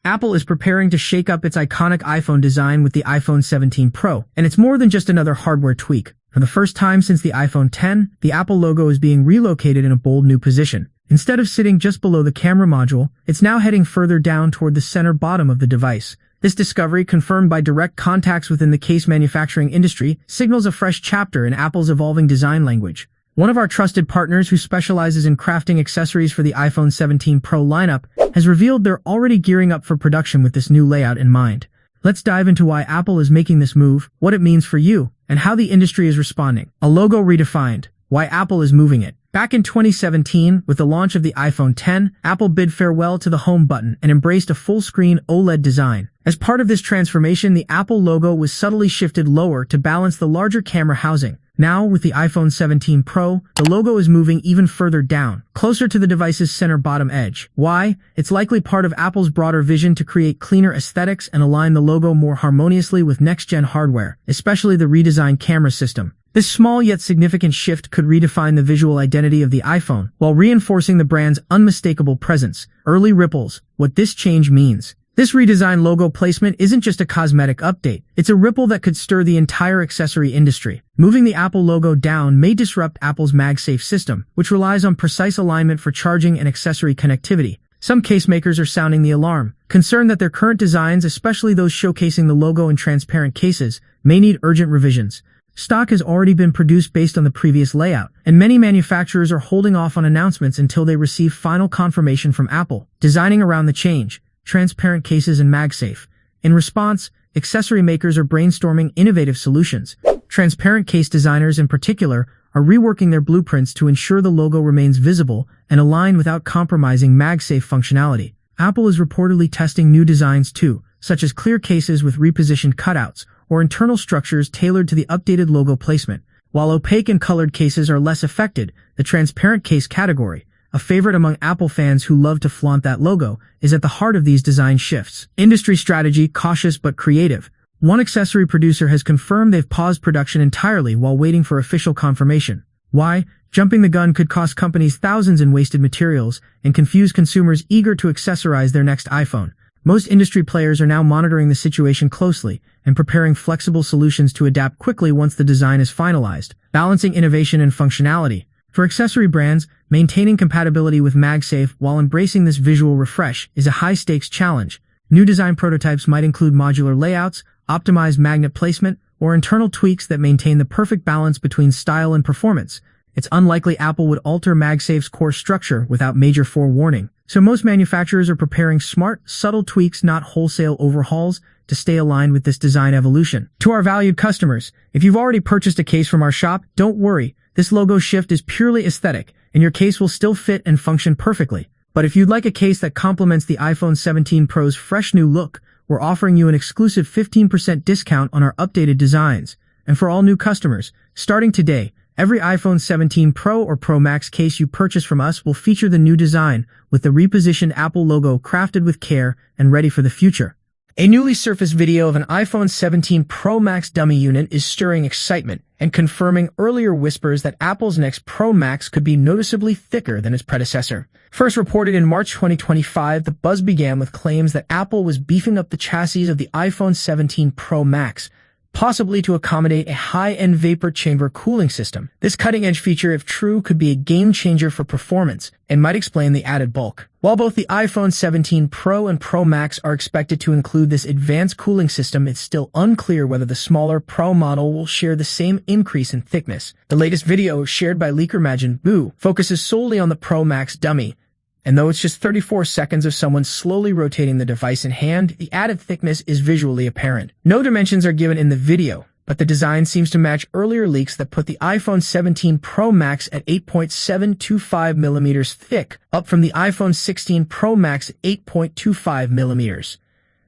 Apple is preparing to shake up its iconic iPhone design with the iPhone 17 Pro, and it's more than just another hardware tweak. For the first time since the iPhone X, the Apple logo is being relocated in a bold new position. Instead of sitting just below the camera module, it's now heading further down toward the center bottom of the device. This discovery, confirmed by direct contacts within the case manufacturing industry, signals a fresh chapter in Apple's evolving design language. One of our trusted partners who specializes in crafting accessories for the iPhone 17 Pro lineup has revealed they're already gearing up for production with this new layout in mind. Let's dive into why Apple is making this move, what it means for you, and how the industry is responding. A logo redefined. Why Apple is moving it. Back in 2017, with the launch of the iPhone X, Apple bid farewell to the home button and embraced a full-screen OLED design. As part of this transformation, the Apple logo was subtly shifted lower to balance the larger camera housing. Now, with the iPhone 17 Pro, the logo is moving even further down, closer to the device's center bottom edge. Why? It's likely part of Apple's broader vision to create cleaner aesthetics and align the logo more harmoniously with next-gen hardware, especially the redesigned camera system. This small yet significant shift could redefine the visual identity of the iPhone, while reinforcing the brand's unmistakable presence. Early ripples. What this change means. This redesigned logo placement isn't just a cosmetic update, it's a ripple that could stir the entire accessory industry. Moving the Apple logo down may disrupt Apple's MagSafe system, which relies on precise alignment for charging and accessory connectivity. Some case makers are sounding the alarm, concerned that their current designs, especially those showcasing the logo in transparent cases, may need urgent revisions. Stock has already been produced based on the previous layout, and many manufacturers are holding off on announcements until they receive final confirmation from Apple. Designing around the change. Transparent cases and MagSafe. In response, accessory makers are brainstorming innovative solutions. Transparent case designers in particular are reworking their blueprints to ensure the logo remains visible and aligned without compromising MagSafe functionality. Apple is reportedly testing new designs too, such as clear cases with repositioned cutouts or internal structures tailored to the updated logo placement. While opaque and colored cases are less affected, the transparent case category, a favorite among Apple fans who love to flaunt that logo, is at the heart of these design shifts. Industry strategy, cautious but creative. One accessory producer has confirmed they've paused production entirely while waiting for official confirmation. Why? Jumping the gun could cost companies thousands in wasted materials and confuse consumers eager to accessorize their next iPhone. Most industry players are now monitoring the situation closely and preparing flexible solutions to adapt quickly once the design is finalized. Balancing innovation and functionality. For accessory brands, maintaining compatibility with MagSafe while embracing this visual refresh is a high-stakes challenge. New design prototypes might include modular layouts, optimized magnet placement, or internal tweaks that maintain the perfect balance between style and performance. It's unlikely Apple would alter MagSafe's core structure without major forewarning, so most manufacturers are preparing smart, subtle tweaks, not wholesale overhauls, to stay aligned with this design evolution. To our valued customers, if you've already purchased a case from our shop, don't worry. This logo shift is purely aesthetic, and your case will still fit and function perfectly. But if you'd like a case that complements the iPhone 17 Pro's fresh new look, we're offering you an exclusive 15% discount on our updated designs. And for all new customers, starting today, every iPhone 17 Pro or Pro Max case you purchase from us will feature the new design with the repositioned Apple logo crafted with care and ready for the future. A newly surfaced video of an iPhone 17 Pro Max dummy unit is stirring excitement and confirming earlier whispers that Apple's next Pro Max could be noticeably thicker than its predecessor. First reported in March 2025, the buzz began with claims that Apple was beefing up the chassis of the iPhone 17 Pro Max, possibly to accommodate a high-end vapor chamber cooling system. This cutting-edge feature, if true, could be a game-changer for performance and might explain the added bulk. While both the iPhone 17 Pro and Pro Max are expected to include this advanced cooling system, it's still unclear whether the smaller Pro model will share the same increase in thickness. The latest video, shared by leaker Majin Buu, focuses solely on the Pro Max dummy, and though it's just 34 seconds of someone slowly rotating the device in hand, the added thickness is visually apparent. No dimensions are given in the video, but the design seems to match earlier leaks that put the iPhone 17 Pro Max at 8.725mm thick, up from the iPhone 16 Pro Max at 8.25mm.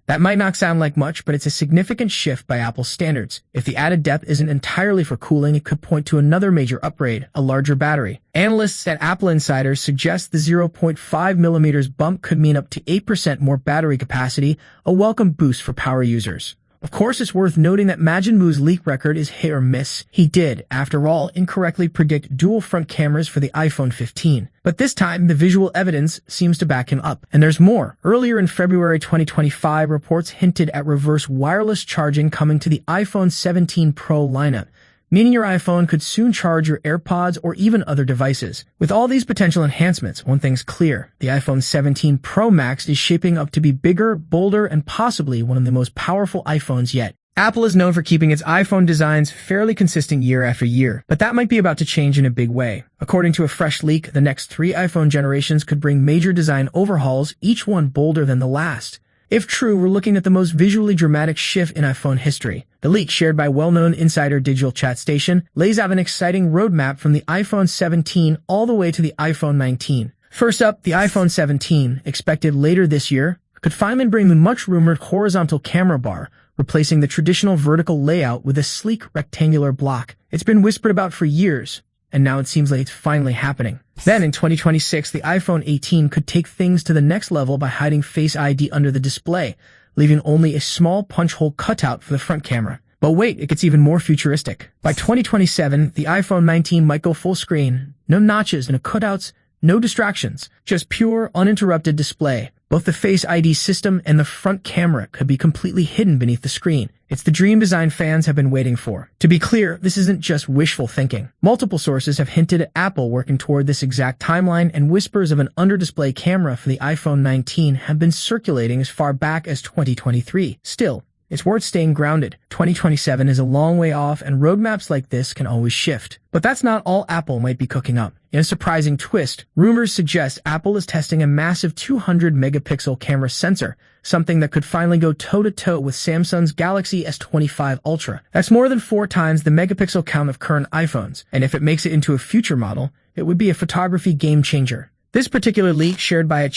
That might not sound like much, but it's a significant shift by Apple's standards. If the added depth isn't entirely for cooling, it could point to another major upgrade, a larger battery. Analysts at Apple Insider suggest the 0.5mm bump could mean up to 8% more battery capacity, a welcome boost for power users. Of course, it's worth noting that Majin Buu's leak record is hit or miss. He did, after all, incorrectly predict dual front cameras for the iPhone 15. But this time, the visual evidence seems to back him up. And there's more. Earlier in February 2025, reports hinted at reverse wireless charging coming to the iPhone 17 Pro lineup, meaning your iPhone could soon charge your AirPods or even other devices. With all these potential enhancements, one thing's clear. The iPhone 17 Pro Max is shaping up to be bigger, bolder, and possibly one of the most powerful iPhones yet. Apple is known for keeping its iPhone designs fairly consistent year after year, but that might be about to change in a big way. According to a fresh leak, the next 3 iPhone generations could bring major design overhauls, each one bolder than the last. If true, we're looking at the most visually dramatic shift in iPhone history. The leak, shared by well-known insider Digital Chat Station, lays out an exciting roadmap from the iPhone 17 all the way to the iPhone 19. First up, the iPhone 17, expected later this year, could finally bring the much-rumored horizontal camera bar, replacing the traditional vertical layout with a sleek rectangular block. It's been whispered about for years, and now it seems like it's finally happening. Then in 2026, the iPhone 18 could take things to the next level by hiding Face ID under the display, leaving only a small punch hole cutout for the front camera. But wait, it gets even more futuristic. By 2027, the iPhone 19 might go full screen. No notches, no cutouts, no distractions. Just pure, uninterrupted display. Both the Face ID system and the front camera could be completely hidden beneath the screen. It's the dream design fans have been waiting for. To be clear, this isn't just wishful thinking. Multiple sources have hinted at Apple working toward this exact timeline, and whispers of an under-display camera for the iPhone 19 have been circulating as far back as 2023. Still, it's worth staying grounded. 2027 is a long way off, and roadmaps like this can always shift. But that's not all Apple might be cooking up. In a surprising twist, rumors suggest Apple is testing a massive 200-megapixel camera sensor, something that could finally go toe-to-toe with Samsung's Galaxy S25 Ultra. That's more than 4 times the megapixel count of current iPhones, and if it makes it into a future model, it would be a photography game-changer. This particular leak, shared by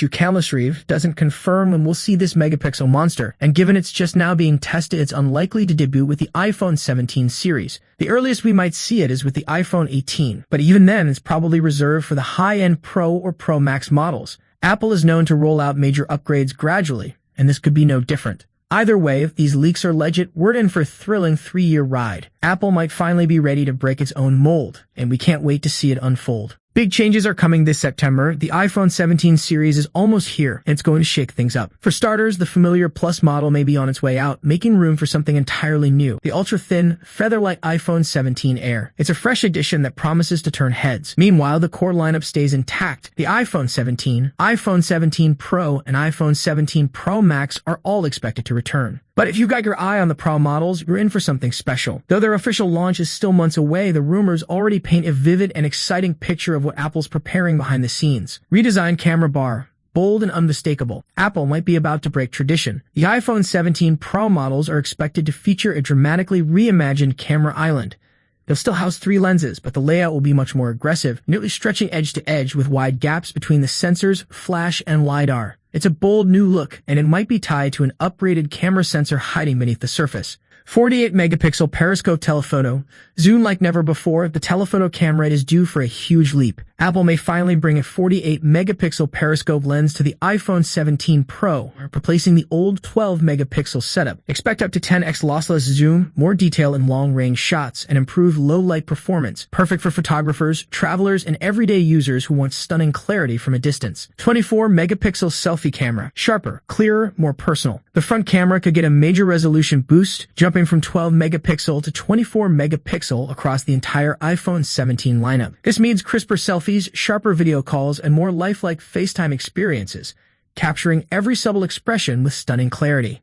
Reeve, doesn't confirm when we'll see this megapixel monster, and given it's just now being tested, it's unlikely to debut with the iPhone 17 series. The earliest we might see it is with the iPhone 18, but even then it's probably reserved for the high-end Pro or Pro Max models. Apple is known to roll out major upgrades gradually, and this could be no different. Either way, if these leaks are legit, we're in for a thrilling 3-year ride. Apple might finally be ready to break its own mold, and we can't wait to see it unfold. Big changes are coming this September. The iPhone 17 series is almost here, and it's going to shake things up. For starters, the familiar Plus model may be on its way out, making room for something entirely new. The ultra-thin, feather-light iPhone 17 Air. It's a fresh addition that promises to turn heads. Meanwhile, the core lineup stays intact. The iPhone 17, iPhone 17 Pro, and iPhone 17 Pro Max are all expected to return. But if you've got your eye on the Pro models, you're in for something special. Though their official launch is still months away, the rumors already paint a vivid and exciting picture of what Apple's preparing behind the scenes. Redesigned camera bar. Bold and unmistakable. Apple might be about to break tradition. The iPhone 17 Pro models are expected to feature a dramatically reimagined camera island. They'll still house 3 lenses, but the layout will be much more aggressive, nearly stretching edge to edge with wide gaps between the sensors, flash, and LiDAR. It's a bold new look, and it might be tied to an upgraded camera sensor hiding beneath the surface. 48-megapixel periscope telephoto. Zoom like never before, the telephoto camera is due for a huge leap. Apple may finally bring a 48-megapixel periscope lens to the iPhone 17 Pro, replacing the old 12-megapixel setup. Expect up to 10x lossless zoom, more detail in long-range shots, and improved low-light performance. Perfect for photographers, travelers, and everyday users who want stunning clarity from a distance. 24-megapixel selfie camera. Sharper, clearer, more personal. The front camera could get a major resolution boost, jumping from 12 megapixel to 24 megapixel across the entire iPhone 17 lineup. This means crisper selfies, sharper video calls, and more lifelike FaceTime experiences, capturing every subtle expression with stunning clarity.